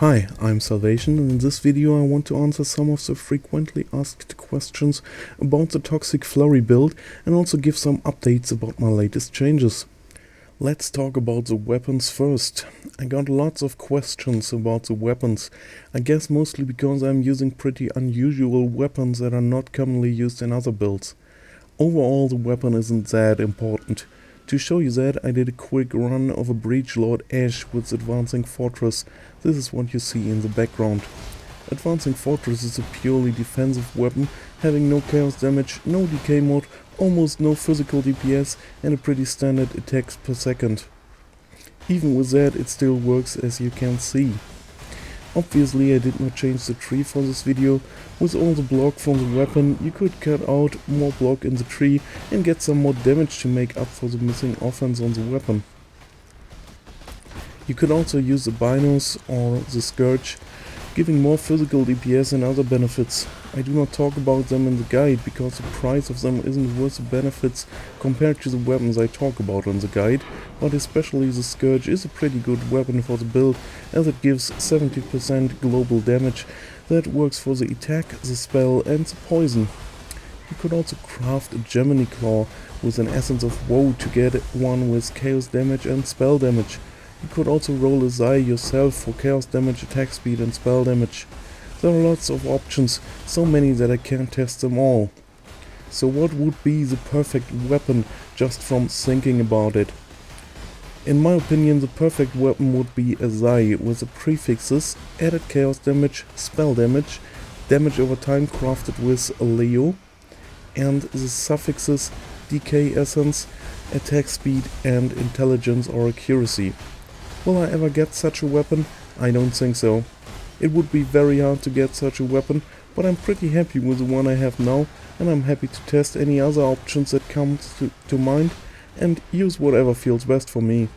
Hi, I'm Salvation, and in this video I want to answer some of the frequently asked questions about the toxic Flurry build and also give some updates about my latest changes. Let's talk about the weapons first. I got lots of questions about the weapons, I guess mostly because I'm using pretty unusual weapons that are not commonly used in other builds. Overall, the weapon isn't that important. To show you that, I did a quick run of a Breachlord Esh with Advancing Fortress. This is what you see in the background. Advancing Fortress is a purely defensive weapon, having no chaos damage, no decay mode, almost no physical DPS and a pretty standard attacks per second. Even with that, it still works, as you can see. Obviously I did not change the tree for this video. With all the block from the weapon, you could cut out more block in the tree and get some more damage to make up for the missing offense on the weapon. You could also use the Binos or the Scourge, giving more physical DPS and other benefits. I do not talk about them in the guide because the price of them isn't worth the benefits compared to the weapons I talk about in the guide, but especially the Scourge is a pretty good weapon for the build, as it gives 70% global damage that works for the attack, the spell and the poison. You could also craft a Gemini Claw with an Essence of Woe to get one with chaos damage and spell damage. You could also roll a Zai yourself for chaos damage, attack speed and spell damage. There are lots of options, so many that I can't test them all. So what would be the perfect weapon just from thinking about it? In my opinion, the perfect weapon would be a Zai with the prefixes added chaos damage, spell damage, damage over time crafted with a Leo, and the suffixes decay essence, attack speed and intelligence or accuracy. Will I ever get such a weapon? I don't think so. It would be very hard to get such a weapon, but I'm pretty happy with the one I have now, and I'm happy to test any other options that come to mind and use whatever feels best for me.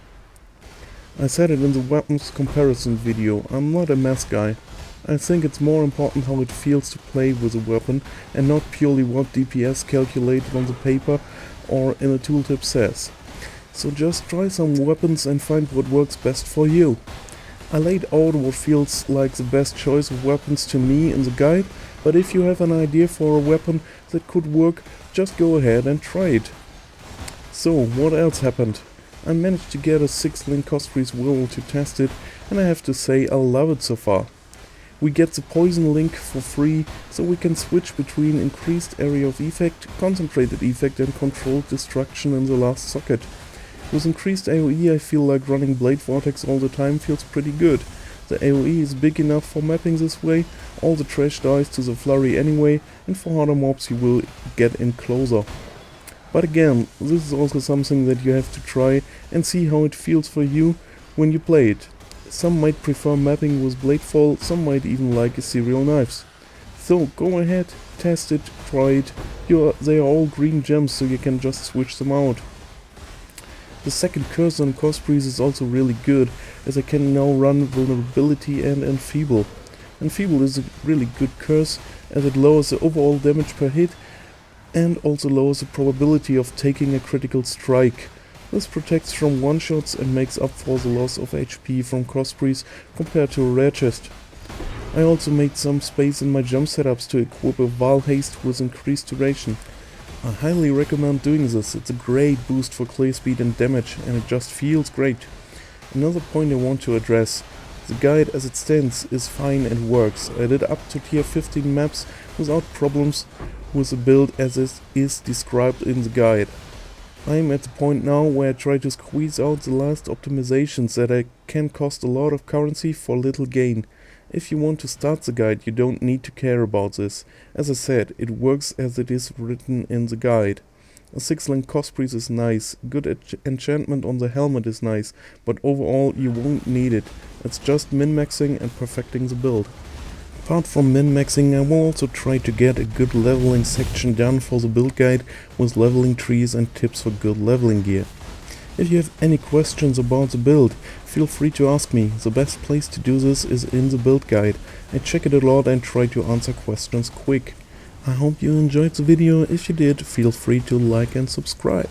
I said it in the weapons comparison video, I'm not a math guy. I think it's more important how it feels to play with a weapon and not purely what DPS calculated on the paper or in a tooltip says. So just try some weapons and find what works best for you. I laid out what feels like the best choice of weapons to me in the guide, but if you have an idea for a weapon that could work, just go ahead and try it. So what else happened? I managed to get a 6-link Cospris Will to test it, and I have to say I love it so far. We get the poison link for free, so we can switch between increased area of effect, concentrated effect and controlled destruction in the last socket. With increased AoE I feel like running Blade Vortex all the time feels pretty good. The AoE is big enough for mapping this way, all the trash dies to the Flurry anyway, and for harder mobs you will get in closer. But again, this is also something that you have to try and see how it feels for you when you play it. Some might prefer mapping with Bladefall, some might even like Ethereal Knives. So go ahead, test it, try it. They are all green gems, so you can just switch them out. The second curse on Cospris is also really good, as I can now run Vulnerability and Enfeeble. Enfeeble is a really good curse, as it lowers the overall damage per hit and also lowers the probability of taking a critical strike. This protects from one-shots and makes up for the loss of HP from Cospris compared to a rare chest. I also made some space in my jump setups to equip a Val Haste with increased duration. I highly recommend doing this, it's a great boost for clear speed and damage, and it just feels great. Another point I want to address. The guide as it stands is fine and works. I did up to tier 15 maps without problems with the build as it is described in the guide. I am at the point now where I try to squeeze out the last optimizations that can cost a lot of currency for little gain. If you want to start the guide, you don't need to care about this. As I said, it works as it is written in the guide. A 6-link Cospris is nice, good enchantment on the helmet is nice, but overall you won't need it. It's just min-maxing and perfecting the build. Apart from min-maxing, I will also try to get a good leveling section done for the build guide with leveling trees and tips for good leveling gear. If you have any questions about the build, feel free to ask me. The best place to do this is in the build guide. I check it a lot and try to answer questions quick. I hope you enjoyed the video. If you did, feel free to like and subscribe.